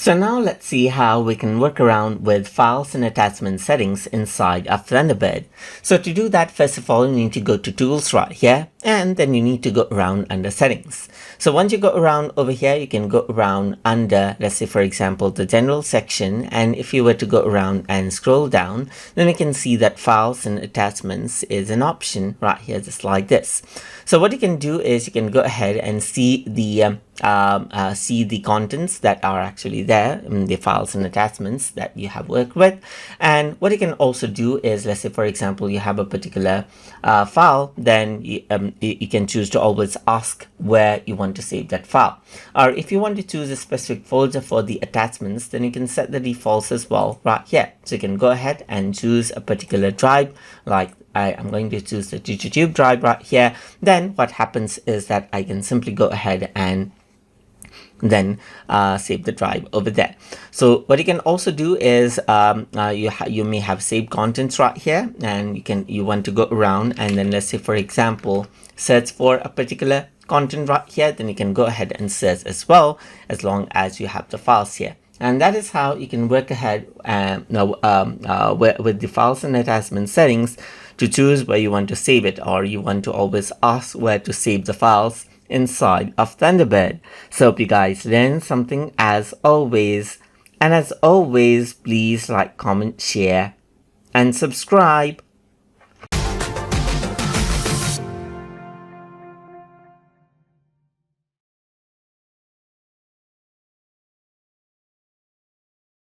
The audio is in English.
So now let's see how we can work around with files and attachment settings inside of Thunderbird. So to do that, first of all, you need to go to Tools right here, and then you need to go around under Settings. So once you go around over here, you can go around under, let's say for example, the General section, and if you were to go around and scroll down, then you can see that Files and Attachments is an option right here, just like this. So what you can do is you can go ahead and see the contents that are actually there in the files and attachments that you have worked with. And what you can also do is, let's say for example, you have a particular file, then you can choose to always ask where you want to save that file. Or if you want to choose a specific folder for the attachments, then you can set the defaults as well right here. So you can go ahead and choose a particular drive, like I'm going to choose the YouTube drive right here. Then what happens is that I can simply go ahead and then save the drive over there. So what you can also do is you may have saved contents right here, and you want to go around and then, let's say for example, search for a particular content right here. Then you can go ahead and search as well, as long as you have the files here. And that is how you can work ahead with the files and attachment settings to choose where you want to save it, or you want to always ask where to save the files inside of Thunderbird. So hope you guys learned something as always. And as always, please like, comment, share, and subscribe.